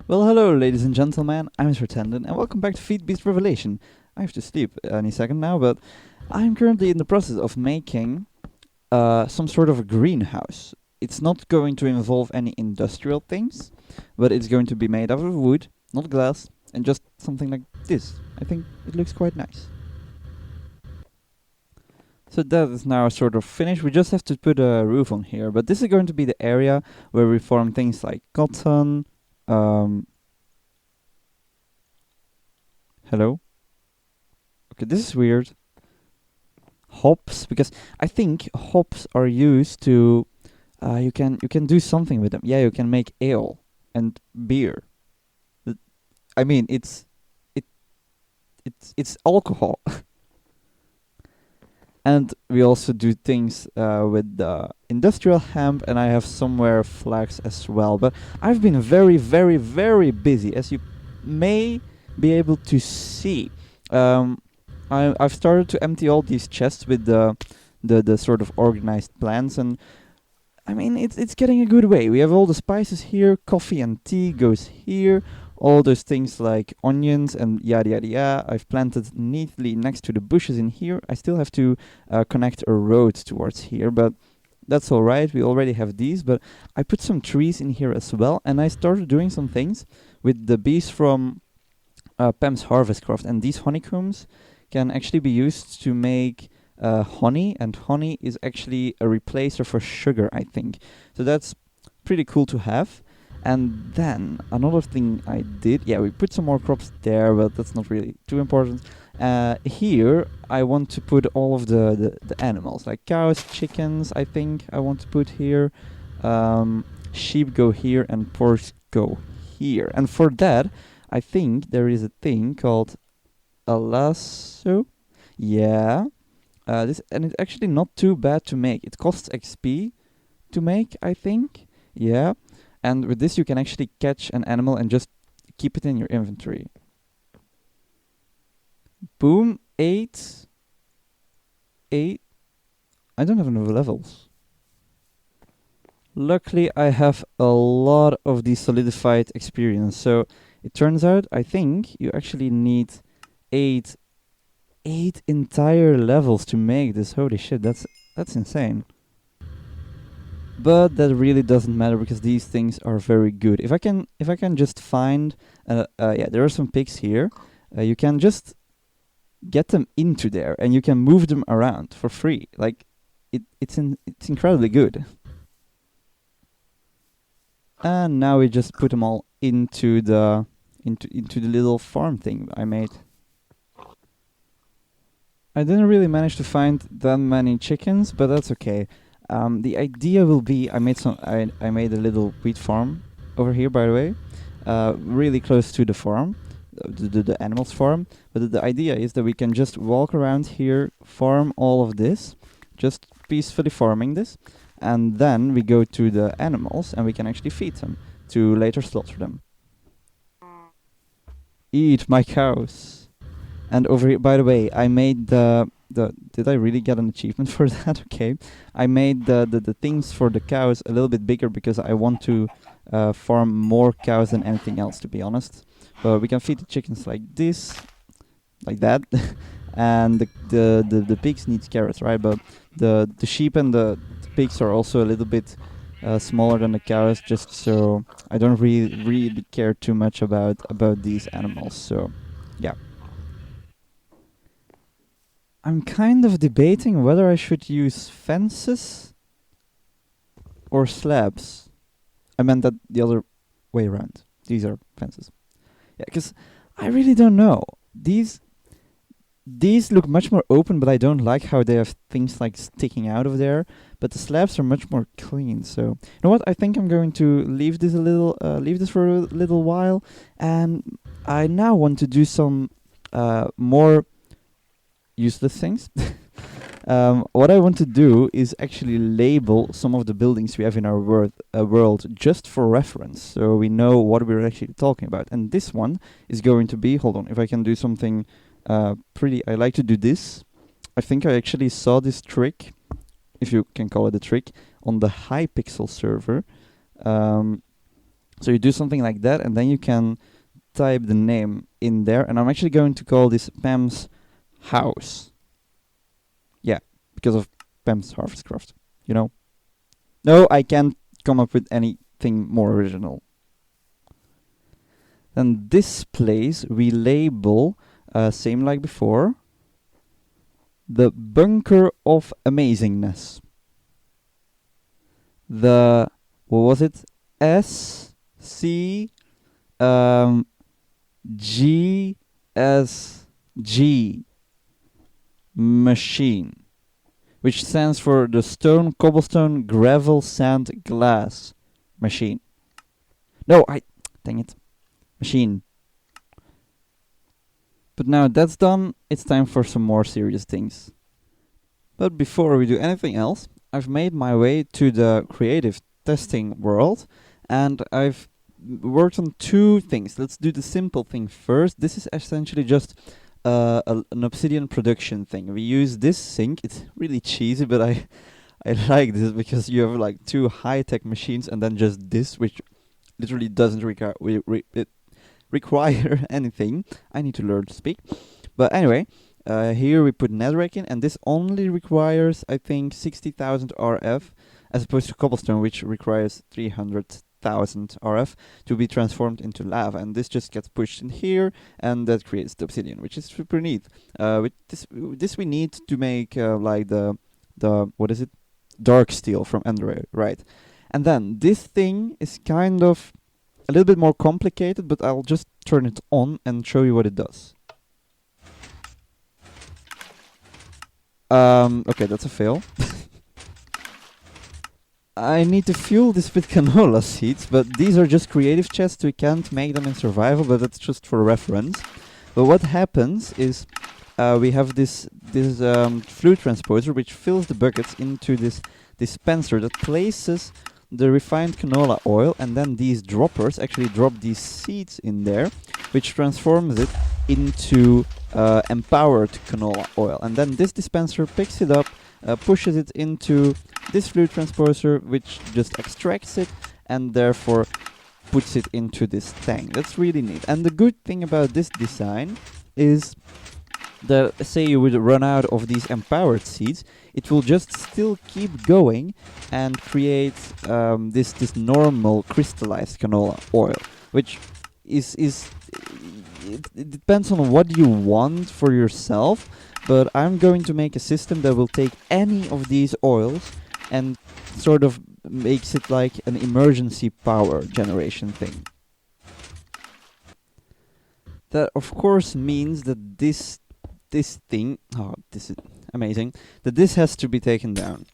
Well, hello, ladies and gentlemen. I'm Sir Tendon, and welcome back to Feed Beast Revelation. I have to sleep any second now, but I'm currently in the process of making some sort of a greenhouse. It's not going to involve any industrial things, but it's going to be made out of wood, not glass, and just something like this. I think it looks quite nice. So that is now sort of finished. We just have to put a roof on here, but this is going to be the area where we farm things like cotton. Hello? Okay, this is weird. Hops, because I think hops are used to you can do something with them. Yeah, you can make ale and beer. Th- I mean, it it's alcohol. And we also do things with the industrial hemp, and I have somewhere flax as well. But I've been very, very, very busy, as you may be able to see. Um, I've started to empty all these chests with the sort of organized plants, and I mean it's getting a good way. We have all the spices here. Coffee and tea goes here. All those things like onions and yada yada yada. I've planted neatly next to the bushes in here. I still have to connect a road towards here, but that's all right. We already have these, but I put some trees in here as well, and I started doing some things with the bees from Pam's Harvest Craft, and these honeycombs can actually be used to make honey, and honey is actually a replacer for sugar, I think. So that's pretty cool to have. And then another thing I did, yeah, we put some more crops there, but that's not really too important. Here, I want to put all of the animals, like cows, chickens, I think I want to put here. Sheep go here, and porks go here. And for that, I think there is a thing called a lasso. Yeah. This and it's actually not too bad to make. It costs XP to make, I think. Yeah. And with this you can actually catch an animal and just keep it in your inventory. Boom, 8. 8. I don't have enough levels. Luckily I have a lot of the solidified experience. So it turns out I think you actually need 8 entire levels to make this. Holy shit, that's insane. But that really doesn't matter because these things are very good. If I can just find, yeah, there are some pigs here. You can just get them into there, and you can move them around for free. Like, it's incredibly good. And now we just put them all into the little farm thing I made. I didn't really manage to find that many chickens, but that's okay. The idea will be I made a little wheat farm over here, by the way, really close to the farm, the animals farm. But the idea is that we can just walk around here, farm all of this, just peacefully farming this, and then we go to the animals and we can actually feed them to later slaughter them. Eat my cows. And over here, by the way, I made the did I really get an achievement for that? Okay. I made the things for the cows a little bit bigger because I want to farm more cows than anything else, to be honest. But we can feed the chickens like this, like that. And the pigs need carrots, right? But the sheep and the pigs are also a little bit smaller than the cows, just so I don't really care too much about these animals. So, yeah. I'm kind of debating whether I should use fences or slabs. I meant that the other way around. These are fences. Yeah, because I really don't know. These look much more open, but I don't like how they have things like sticking out of there. But the slabs are much more clean. So you know what? I think I'm going to leave this for a little while, and I now want to do some more useless things. What I want to do is actually label some of the buildings we have in our world just for reference, so we know what we're actually talking about. And this one is going to be, hold on, if I can do something pretty, I like to do this. I think I actually saw this trick, if you can call it a trick, on the Hypixel server. So you do something like that, and then you can type the name in there, and I'm actually going to call this Pam's house. Yeah, because of Pam's Harvest Craft, you know? No, I can't come up with anything more original. Then this place we label, same like before, the Bunker of Amazingness. The, what was it? SCGSG machine, which stands for the Stone, Cobblestone, Gravel, Sand, Glass machine. No, dang it. Machine. But now that's done, it's time for some more serious things. But before we do anything else, I've made my way to the creative testing world, and I've worked on two things. Let's do the simple thing first. This is essentially just an obsidian production thing. We use this sink. It's really cheesy, but I like this because you have like two high-tech machines and then just this, which literally doesn't require anything. I need to learn to speak. But anyway, here we put netherrack in, and this only requires, I think, 60,000 RF, as opposed to cobblestone, which requires 300,000 RF to be transformed into lava. And this just gets pushed in here, and that creates the obsidian, which is super neat. With this we need to make like the what is it? Dark steel from Ender, right? And then this thing is kind of a little bit more complicated, but I'll just turn it on and show you what it does. Okay, that's a fail. I need to fuel this with canola seeds, but these are just creative chests. We can't make them in survival, but that's just for reference. But what happens is we have this fluid transporter which fills the buckets into this dispenser that places the refined canola oil, and then these droppers actually drop these seeds in there, which transforms it into empowered canola oil. And then this dispenser picks it up, pushes it into this fluid transporter, which just extracts it and therefore puts it into this tank. That's really neat. And the good thing about this design is that, say you would run out of these empowered seeds, it will just still keep going and create this normal crystallized canola oil, which is it depends on what you want for yourself. But I'm going to make a system that will take any of these oils and sort of makes it like an emergency power generation thing. That of course means that this thing, this is amazing, that this has to be taken down.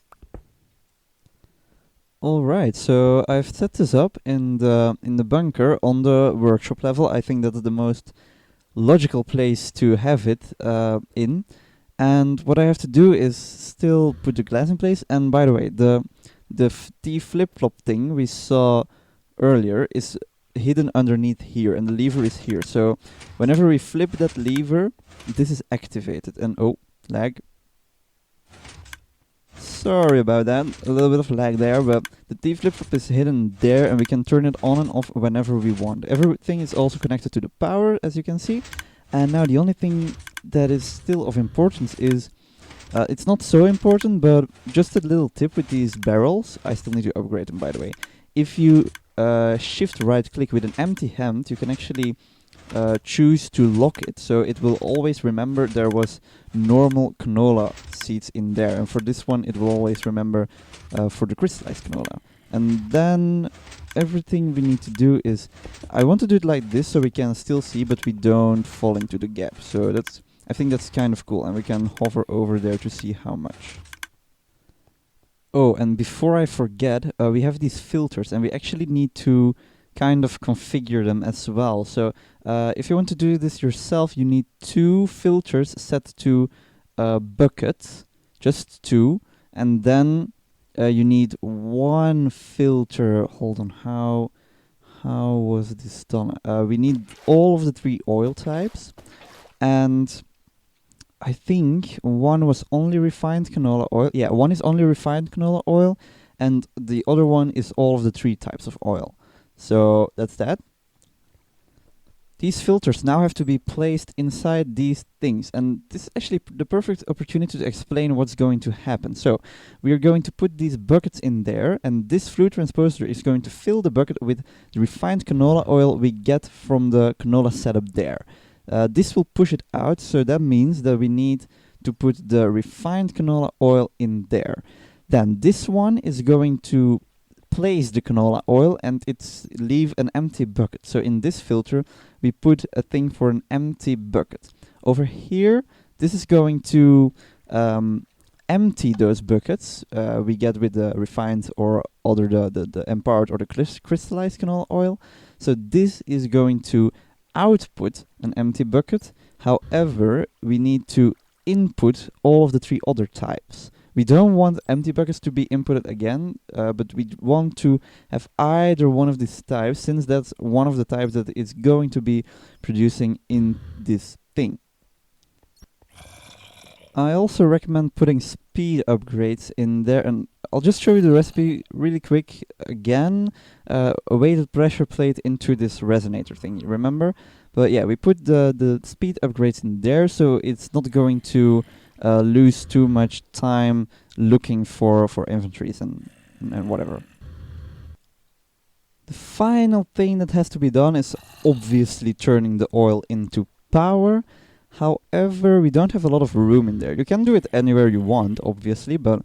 Alright, so I've set this up in the bunker on the workshop level. I think that's the most logical place to have it in. And what I have to do is still put the glass in place. And by the way, the T flip-flop thing we saw earlier is hidden underneath here, and the lever is here. So whenever we flip that lever, this is activated. And oh, lag. Sorry about that, a little bit of lag there, but the T flip-flop is hidden there, and we can turn it on and off whenever we want. Everything is also connected to the power, as you can see. And now the only thing that is still of importance is, it's not so important, but just a little tip with these barrels. I still need to upgrade them, by the way. If you shift right click with an empty hand, you can actually choose to lock it, so it will always remember there was normal canola seeds in there, and for this one it will always remember for the crystallized canola. And then everything we need to do is, I want to do it like this so we can still see but we don't fall into the gap. So that's, I think that's kind of cool, and we can hover over there to see how much. Oh, and before I forget, we have these filters, and we actually need to kind of configure them as well. So if you want to do this yourself, you need 2 filters set to bucket, just 2, and then you need 1 filter. Hold on, how was this done? We need all of the 3 oil types, and I think 1 was only refined canola oil. Yeah, 1 is only refined canola oil, and the other one is all of the 3 types of oil. So that's that. These filters now have to be placed inside these things, and this is actually the perfect opportunity to explain what's going to happen. So we are going to put these buckets in there, and this fluid transposer is going to fill the bucket with the refined canola oil we get from the canola setup there. This will push it out, so that means that we need to put the refined canola oil in there. Then this one is going to place the canola oil and it's leave an empty bucket. So in this filter we put a thing for an empty bucket. Over here this is going to empty those buckets we get with the refined or other the empowered or the crystallized canola oil. So this is going to output an empty bucket. However, we need to input all of the 3 other types. We don't want empty buckets to be inputted again, but we want to have either one of these types, since that's one of the types that it's going to be producing in this thing. I also recommend putting speed upgrades in there, and I'll just show you the recipe really quick again. A weighted pressure plate into this resonator thing, remember? But yeah, we put the speed upgrades in there, so it's not going to lose too much time looking for inventories and whatever. The final thing that has to be done is obviously turning the oil into power. However, we don't have a lot of room in there. You can do it anywhere you want, obviously, but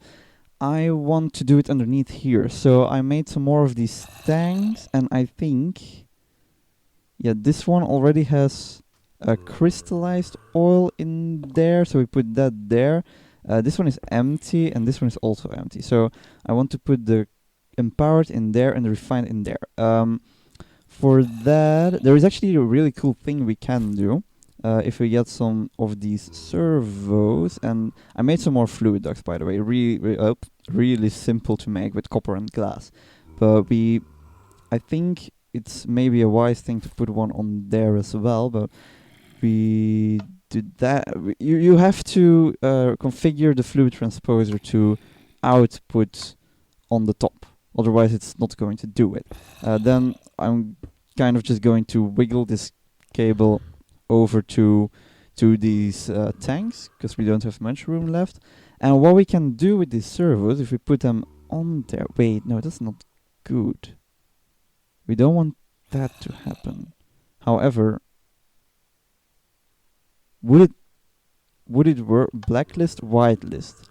I want to do it underneath here. So I made some more of these tanks, and I think, yeah, this one already has a crystallized oil in there, so we put that there. This one is empty, and this one is also empty. So I want to put the empowered in there and the refined in there. For that, there is actually a really cool thing we can do. If we get some of these servos, and I made some more fluid ducts, by the way, really simple to make with copper and glass. But I think it's maybe a wise thing to put one on there as well, but we did that. You have to configure the fluid transposer to output on the top, otherwise it's not going to do it. Then I'm kind of just going to wiggle this cable over to these tanks, because we don't have much room left. And what we can do with these servos, if we put them on there, wait, no, that's not good. We don't want that to happen. However, would it work? Blacklist, whitelist.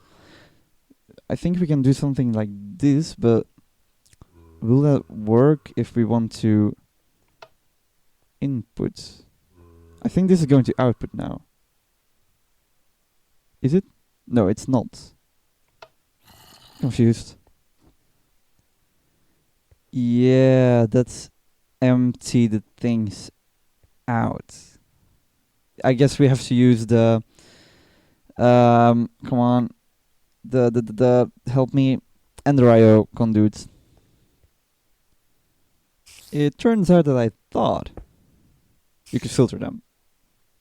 I think we can do something like this, but will that work if we want to input? I think this is going to output now. Is it? No, it's not. Confused. Yeah, that's empty the things out. I guess we have to use the come on, the help me, Ender IO conduits. It turns out that I thought you could filter them,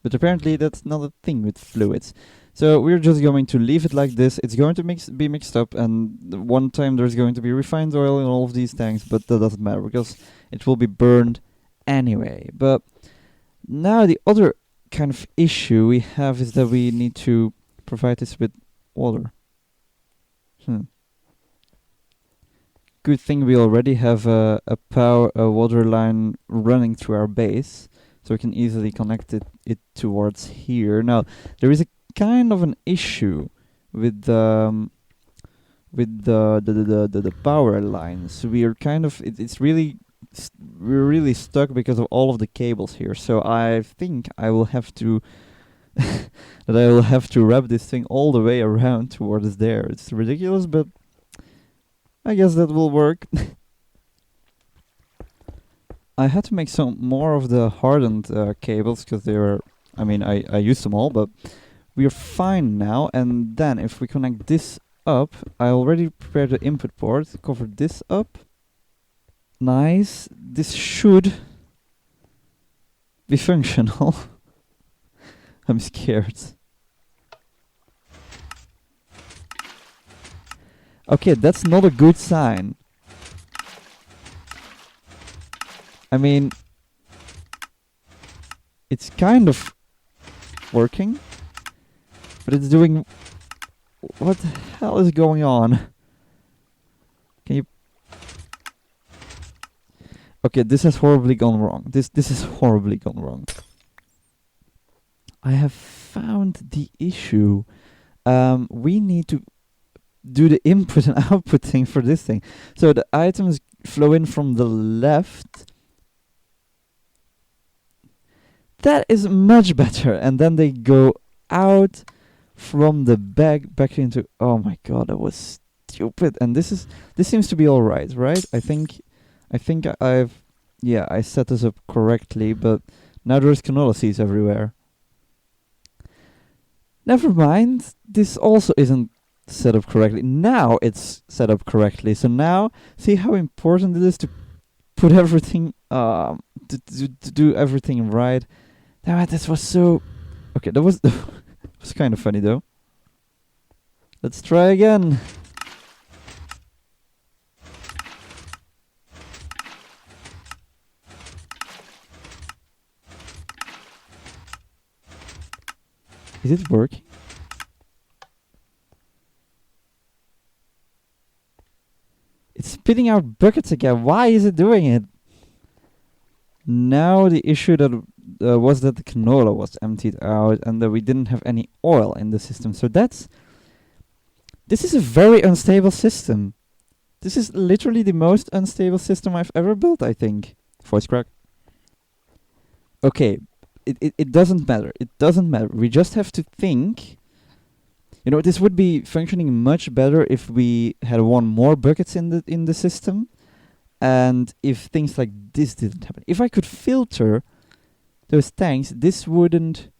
but apparently that's not a thing with fluids. So we're just going to leave it like this. It's going to be mixed up, and one time there's going to be refined oil in all of these tanks, but that doesn't matter because it will be burned anyway. But now the other kind of issue we have is that we need to provide this with water. Good thing we already have a water line running through our base, so we can easily connect it towards here. Now there is a kind of an issue with the power lines. We are kind of we're really stuck because of all of the cables here. So I think I will have to wrap this thing all the way around towards there. It's ridiculous, but I guess that will work. I had to make some more of the hardened cables because they were, I used them all, but we are fine now. And then if we connect this up, I already prepared the input port, cover this up. Nice. This should be functional. I'm scared. Okay, that's not a good sign. I mean, it's kind of working, but it's doing... What the hell is going on? Can you... Okay, this has horribly gone wrong. This is horribly gone wrong. I have found the issue. We need to do the input and output thing for this thing. So the items flow in from the left. That is much better. And then they go out from the back into... Oh my god, that was stupid. And this seems to be alright, right? I think I've... Yeah, I set this up correctly, but now there's canola seeds everywhere. Never mind, this also isn't set up correctly. Now it's set up correctly. So now, see how important it is to put everything, to do everything right. Damn it, this was so... Okay, that was... was kind of funny though. Let's try again. Is it working? It's spitting out buckets again. Why is it doing it? Now the issue that was that the canola was emptied out and that we didn't have any oil in the system. So this is a very unstable system. This is literally the most unstable system I've ever built, I think. Voice crack. Okay, it doesn't matter. It doesn't matter. We just have to think. You know, this would be functioning much better if we had one more buckets in the system, and if things like this didn't happen. If I could filter those tanks, this wouldn't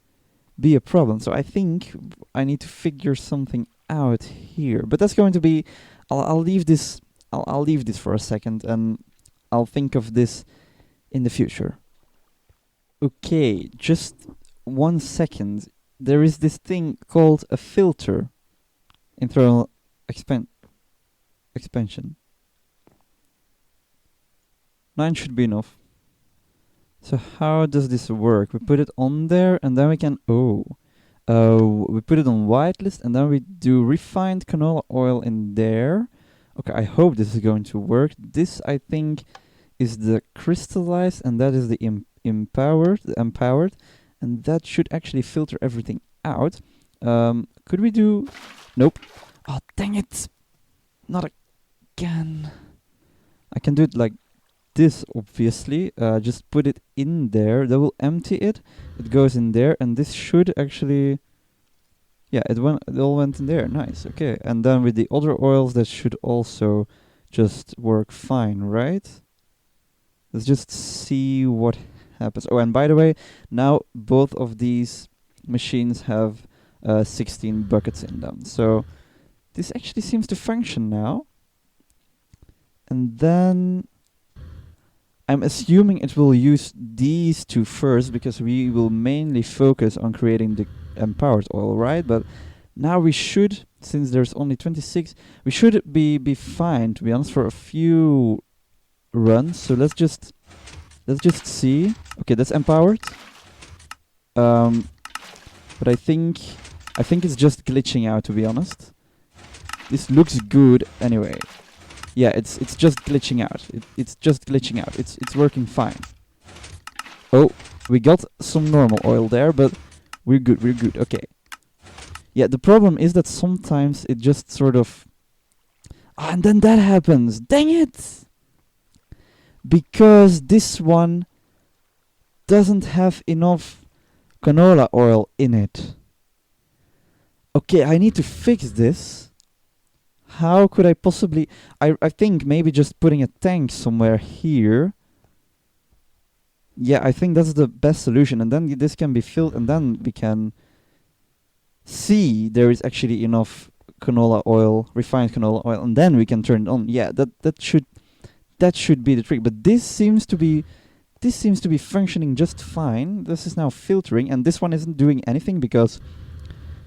be a problem. So I think I need to figure something out here. But that's going to be... I'll leave this... I'll leave this for a second, and I'll think of this in the future. Okay, just 1 second. There is this thing called a filter. Internal expansion. 9 should be enough. So how does this work? We put it on there and then we can... we put it on whitelist and then we do refined canola oil in there. Okay, I hope this is going to work. This, I think, is the crystallized and that is the empowered, and that should actually filter everything out. Could we do... Nope. Oh, dang it! Not again. I can do it like this, obviously. Just put it in there. That will empty it. It goes in there, and this should actually... Yeah, it all went in there. Nice, okay. And then with the other oils, that should also just work fine, right? Let's just see what happens. Oh, and by the way, now both of these machines have 16 buckets in them. So this actually seems to function now. And then I'm assuming it will use these two first because we will mainly focus on creating the empowered oil, right? But now we should, since there's only 26, we should be fine, to be honest, for a few runs. So let's just see. Okay, that's empowered. But I think it's just glitching out, to be honest. This looks good anyway. Yeah, it's just glitching out. It's just glitching out. It's working fine. Oh, we got some normal oil there, but we're good. Okay. Yeah, the problem is that sometimes it just sort of... Ah, and then that happens. Dang it! Because this one doesn't have enough canola oil in it. Okay, I need to fix this. How could I possibly... I think maybe just putting a tank somewhere here. Yeah, I think that's the best solution. And then this can be filled and then we can see there is actually enough canola oil, refined canola oil, and then we can turn it on. Yeah, that should be the trick. But this seems to be functioning just fine. This is now filtering, and this one isn't doing anything because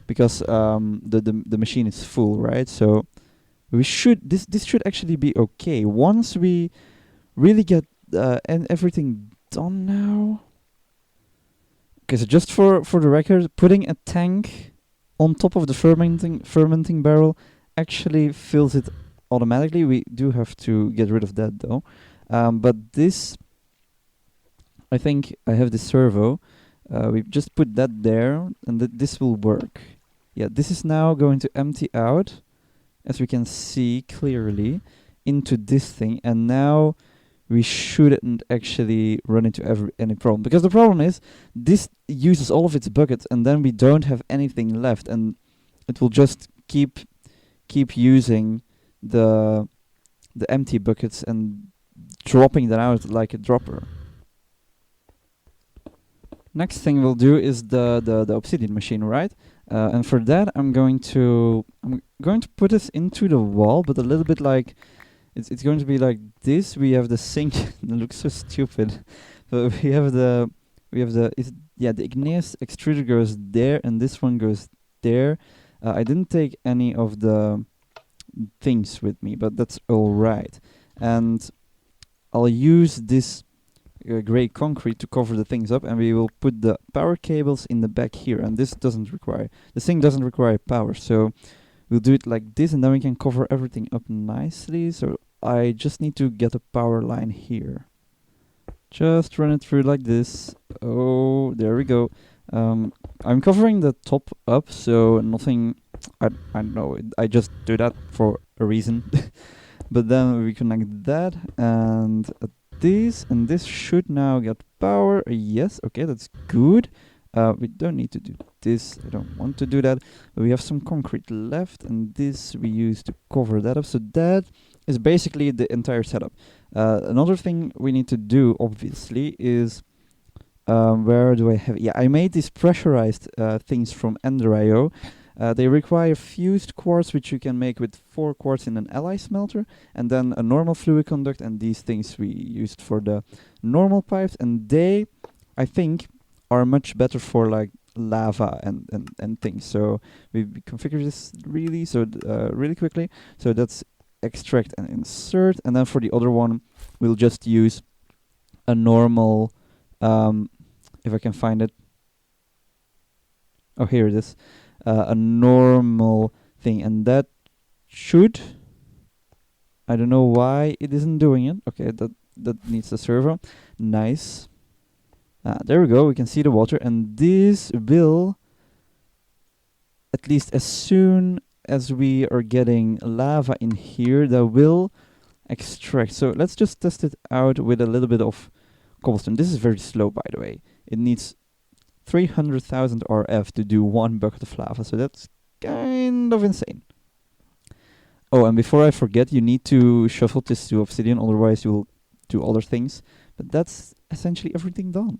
the machine is full, right? So we should this should actually be okay once we really get and everything done now? Okay, so just for the record, putting a tank on top of the fermenting barrel actually fills it automatically. We do have to get rid of that though. But this, I think I have the servo. We just put that there, and this will work. Yeah, this is now going to empty out, as we can see clearly, into this thing, and now we shouldn't actually run into any problem. Because the problem is, this uses all of its buckets, and then we don't have anything left, and it will just keep using the empty buckets and dropping them out like a dropper. Next thing we'll do is the obsidian machine, right? And for that, I'm going to put this into the wall, but a little bit like it's going to be like this. We have the sink. It looks so stupid. But we have the igneous extruder goes there, and this one goes there. I didn't take any of the things with me, but that's all right. And I'll use this gray concrete to cover the things up, and we will put the power cables in the back here. And this thing doesn't require power, so we'll do it like this, and then we can cover everything up nicely. So I just need to get a power line here. Just run it through like this. Oh, there we go. I'm covering the top up, so nothing. I don't know. I just do that for a reason. But then we connect that and this, and this should now get power. Yes, okay, that's good. We don't need to do this. I don't want to do that. But we have some concrete left, and this we use to cover that up. So that is basically the entire setup. Another thing we need to do, obviously, is where do I have? Yeah, I made these pressurized things from Ender.io. They require fused quartz, which you can make with 4 quartz in an ally smelter, and then a normal fluid conduct, and these things we used for the normal pipes, and they, I think, are much better for like lava and things. So we configure this really quickly. So that's extract and insert, and then for the other one, we'll just use a normal, if I can find it. Oh, here it is. A normal thing, and that should, I don't know why it isn't doing it. Okay, that needs the servo. Nice. There we go. We can see the water, and this will, at least as soon as we are getting lava in here, that will extract. So let's just test it out with a little bit of cobblestone. This is very slow, by the way. It needs 300,000 RF to do 1 bucket of lava, so that's kind of insane. Oh, and before I forget, you need to shuffle this to obsidian, otherwise you will do other things. But that's essentially everything done.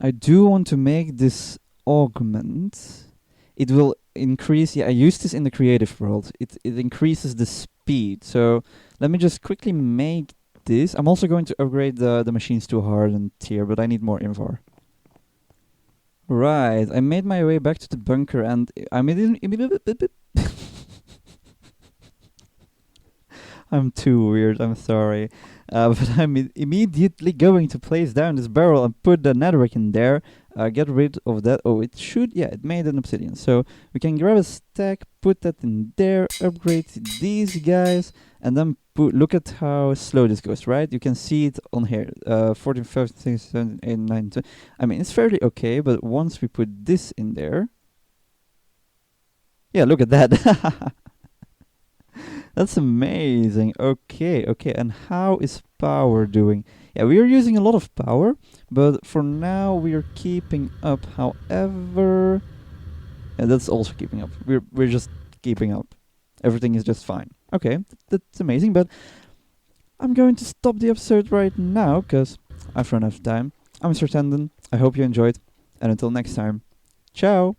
I do want to make this augment. It will increase, I used this in the creative world. It increases the speed. So let me just quickly make this. I'm also going to upgrade the machines to a hardened tier, but I need more invar. Right, I made my way back to the bunker, and I'm I'm too weird, I'm sorry. But I'm immediately going to place down this barrel and put the netherrack in there. Get rid of that. Oh, it should, yeah, it made an obsidian. So we can grab a stack, put that in there, upgrade these guys, and then look at how slow this goes, right? You can see it on here. 14, 15, 16, 17, 18, 19, 20. I mean, it's fairly okay, but once we put this in there, yeah, look at that. That's amazing. Okay, and how is power doing? Yeah, we are using a lot of power, but for now we are keeping up. However, yeah, that's also keeping up. We're just keeping up. Everything is just fine. Okay, that's amazing, but I'm going to stop the episode right now, because I've run out of time. I'm Sir Tendon. I hope you enjoyed, and until next time, ciao!